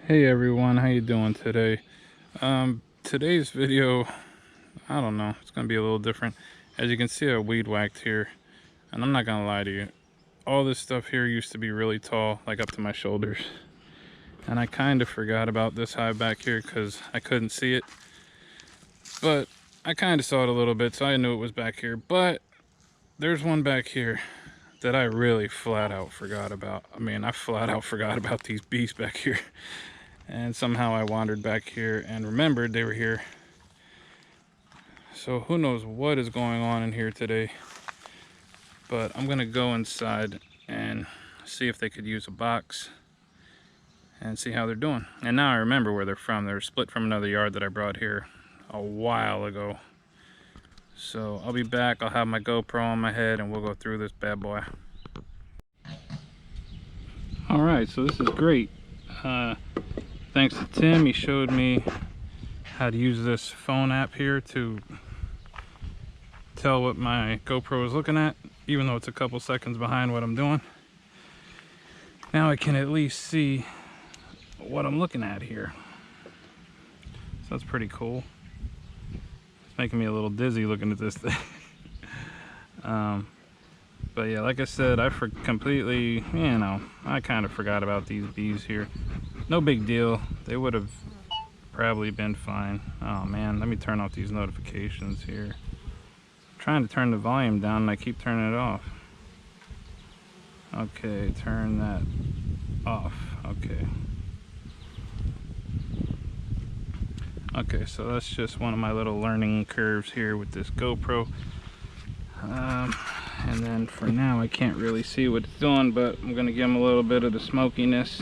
Hey everyone, how you doing today? Today's video, I don't know, it's gonna be a little different. As you can see, I weed whacked here, and I'm not gonna lie to you, all this stuff here used to be really tall, like up to my shoulders, and I kind of forgot about this hive back here because I couldn't see it, but I kind of saw it a little bit, so I knew it was back here. But there's one back here that I really flat out forgot about. I mean, I flat out forgot about these bees back here. And somehow I wandered back here and remembered they were here. So who knows what is going on in here today. But I'm gonna go inside and see if they could use a box and see how they're doing. And now I remember where they're from. They're split from another yard that I brought here a while ago. So I'll be back. I'll have my GoPro on my head and we'll go through this bad boy. All right, so this is great. Thanks to Tim, he showed me how to use this phone app here to tell what my GoPro is looking at, even though it's a couple seconds behind what I'm doing. Now I can at least see what I'm looking at here. So that's pretty cool. It's making me a little dizzy looking at this thing. But yeah, like I said, I completely, I kind of forgot about these bees here. No big deal. They would have probably been fine. Oh man, let me turn off these notifications here. I'm trying to turn the volume down and I keep turning it off. Okay, turn that off. Okay. Okay, so that's just one of my little learning curves here with this GoPro. And then for now, I can't really see what it's doing, but I'm gonna give them a little bit of the smokiness.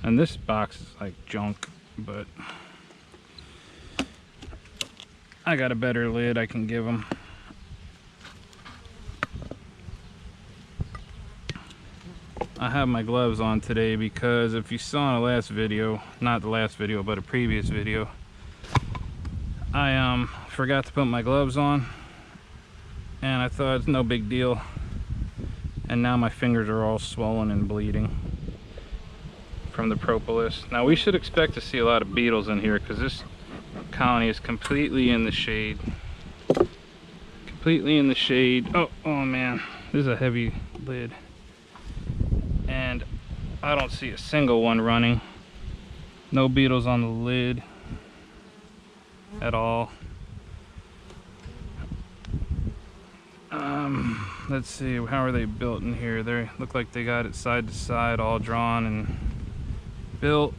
And this box is like junk, but I got a better lid I can give them. I have my gloves on today because if you saw in the last video, not the last video, but a previous video, I forgot to put my gloves on. And I thought it's no big deal, and now my fingers are all swollen and bleeding from the propolis. Now we should expect to see a lot of beetles in here because this colony is completely in the shade. Completely in the shade. Oh man, this is a heavy lid. And I don't see a single one running. No beetles on the lid at all. Let's see, how are they built in here? They look like they got it side to side, all drawn and built.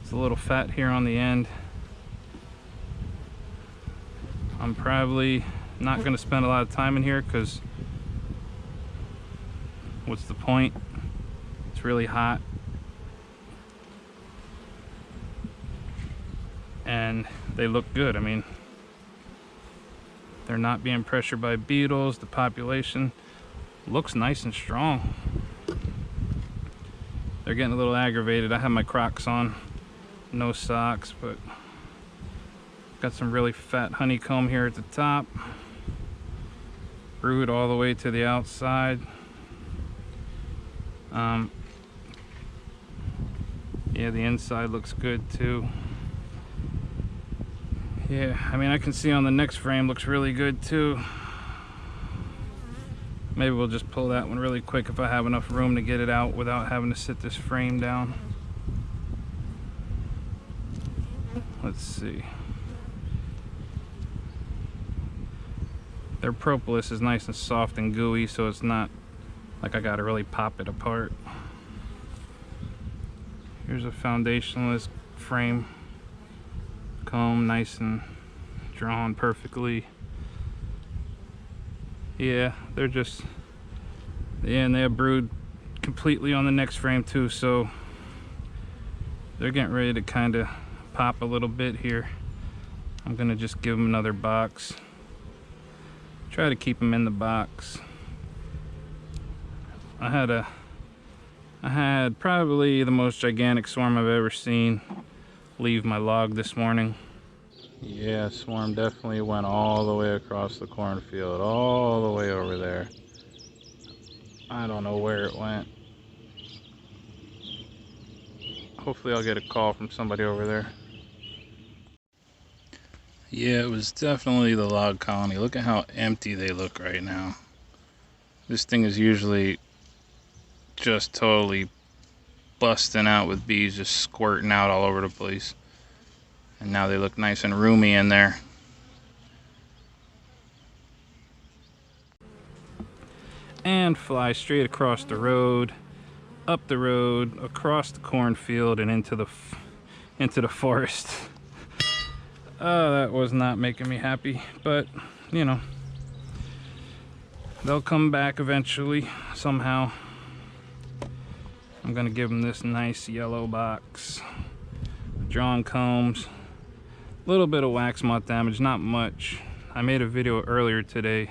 It's a little fat here on the end. I'm probably not going to spend a lot of time in here because what's the point? It's really hot. And they look good. I mean, they're not being pressured by beetles. The population looks nice and strong. They're getting a little aggravated. I have my Crocs on, no socks, but got some really fat honeycomb here at the top. Brood all the way to the outside. Yeah, the inside looks good too. Yeah, I mean, I can see on the next frame looks really good too. Maybe we'll just pull that one really quick if I have enough room to get it out without having to sit this frame down. Let's see. Their propolis is nice and soft and gooey, so it's not like I gotta really pop it apart. Here's a foundationless frame. Comb nice and drawn perfectly. Yeah, they're just, yeah, and they have brood completely on the next frame too, so they're getting ready to kind of pop a little bit here. I'm gonna just give them another box. Try to keep them in the box. I had probably the most gigantic swarm I've ever seen leave my log this morning. Yeah, swarm definitely went all the way across the cornfield, all the way over there. I don't know where it went. hopefully I'll get a call from somebody over there. Yeah, it was definitely the log colony. Look at how empty they look right now. This thing is usually just totally busting out with bees just squirting out all over the place. And now they look nice and roomy in there. And fly straight across the road, up the road, across the cornfield, and into the forest. That was not making me happy, but you know, they'll come back eventually, somehow. I'm gonna give them this nice yellow box, drawn combs, a little bit of wax moth damage, not much. I made a video earlier today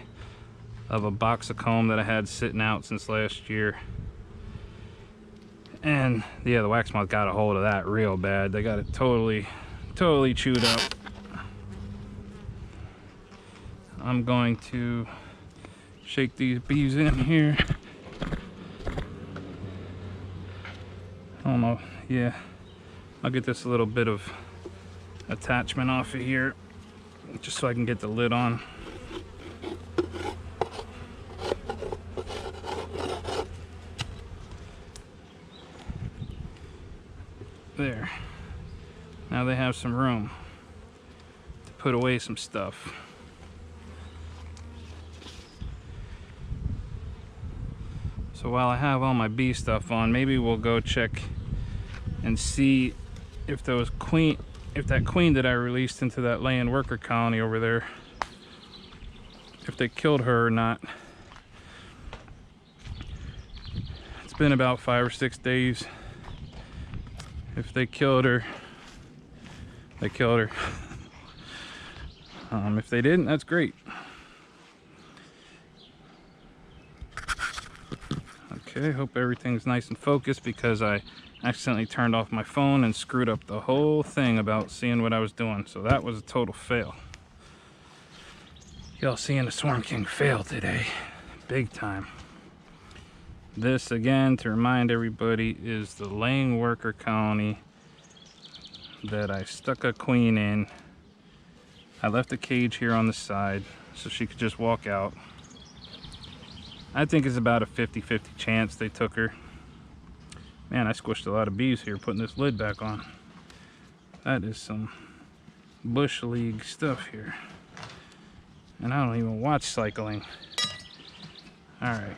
of a box of comb that I had sitting out since last year. And yeah, the wax moth got a hold of that real bad. They got it totally chewed up. I'm going to shake these bees in here. I don't know, yeah. I'll get this little bit of attachment off of here just so I can get the lid on. There. Now they have some room to put away some stuff. So while I have all my bee stuff on, maybe we'll go check and see if that queen that I released into that laying worker colony over there, if they killed her or not. It's been about 5 or 6 days. If they killed her, they killed her. If they didn't, that's great. Okay, hope everything's nice and focused because I accidentally turned off my phone and screwed up the whole thing about seeing what I was doing. So that was a total fail. Y'all seeing the Swarm King fail today. Big time. This, again, to remind everybody, is the laying worker colony that I stuck a queen in. I left a cage here on the side so she could just walk out. I think it's about a 50-50 chance they took her. Man, I squished a lot of bees here putting this lid back on. That is some Bush League stuff here. And I don't even watch cycling. Alright.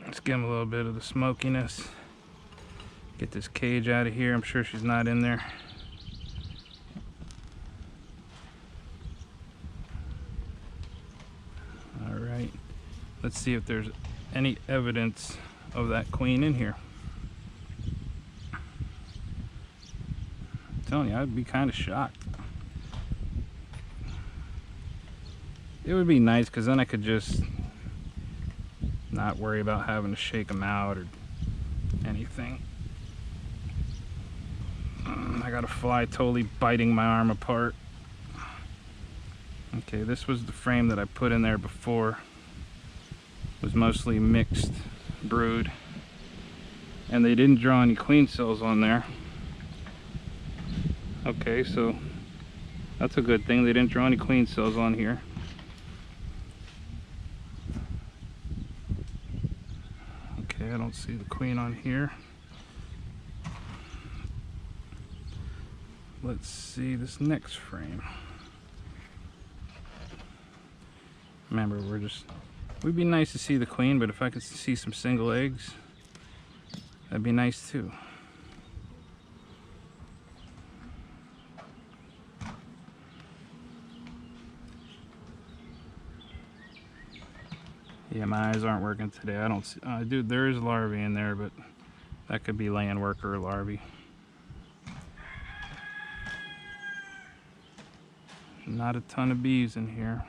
Let's give him a little bit of the smokiness. Get this cage out of here. I'm sure she's not in there. Alright. Let's see if there's any evidence of that queen in here. I'm telling you, I'd be kind of shocked. It would be nice because then I could just not worry about having to shake them out or anything. I got a fly totally biting my arm apart. Okay, this was the frame that I put in there before. It was mostly mixed brood. And they didn't draw any queen cells on there. Okay, so that's a good thing. They didn't draw any queen cells on here. Okay, I don't see the queen on here. Let's see this next frame. Remember, would be nice to see the queen, but if I could see some single eggs, that'd be nice too. Yeah, my eyes aren't working today. I don't see, dude, there is larvae in there, but that could be laying worker larvae. Not a ton of bees in here.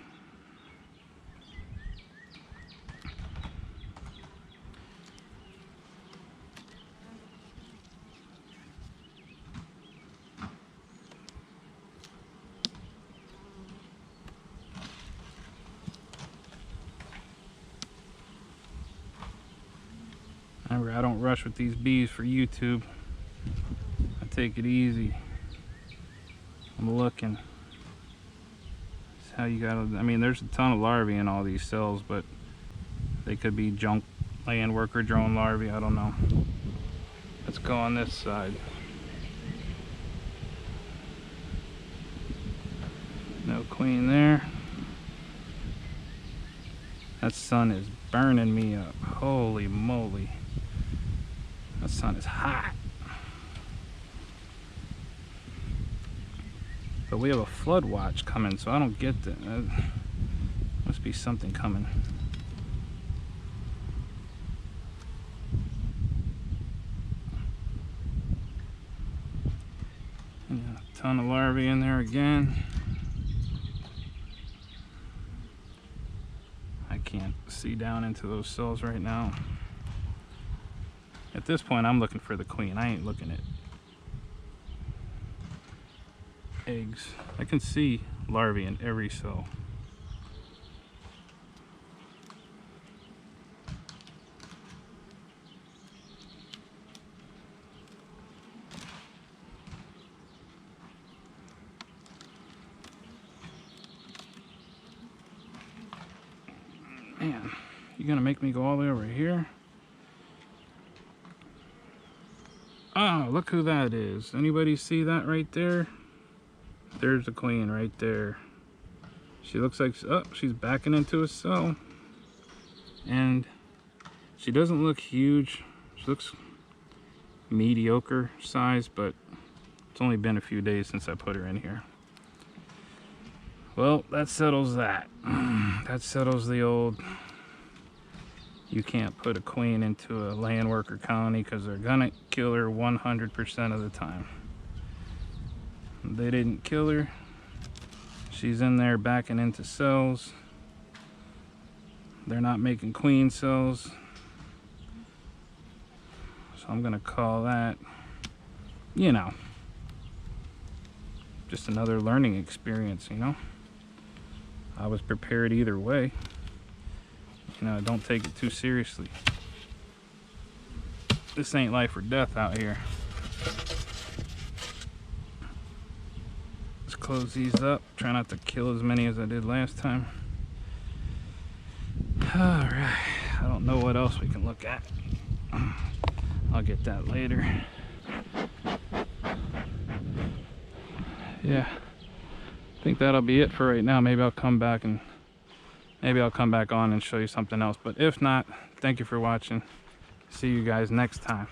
Remember, I don't rush with these bees for YouTube. I take it easy. I'm looking. That's how you gotta, I mean, there's a ton of larvae in all these cells, but they could be junk land worker drone larvae, I don't know. Let's go on this side. No queen there. That sun is burning me up. Holy moly. That sun is hot. But we have a flood watch coming, so I don't get that. Must be something coming. Yeah, a ton of larvae in there again. I can't see down into those cells right now. At this point, I'm looking for the queen. I ain't looking at eggs. I can see larvae in every cell. Man, you gonna make me go all the way over here? Oh, look who that is. Anybody see that right there? There's the queen right there. She looks like, oh, she's backing into a cell. And she doesn't look huge. She looks mediocre size, but it's only been a few days since I put her in here. Well, that settles that. That settles the old, you can't put a queen into a land worker colony because they're gonna kill her 100% of the time. They didn't kill her. She's in there backing into cells. They're not making queen cells. So I'm gonna call that, you know, just another learning experience, you know. I was prepared either way. You know, don't take it too seriously. This ain't life or death out here. Let's close these up. Try not to kill as many as I did last time. Alright, I don't know what else we can look at. I'll get that later. Yeah, I think that'll be it for right now. Maybe I'll come back on and show you something else. But if not, thank you for watching. See you guys next time.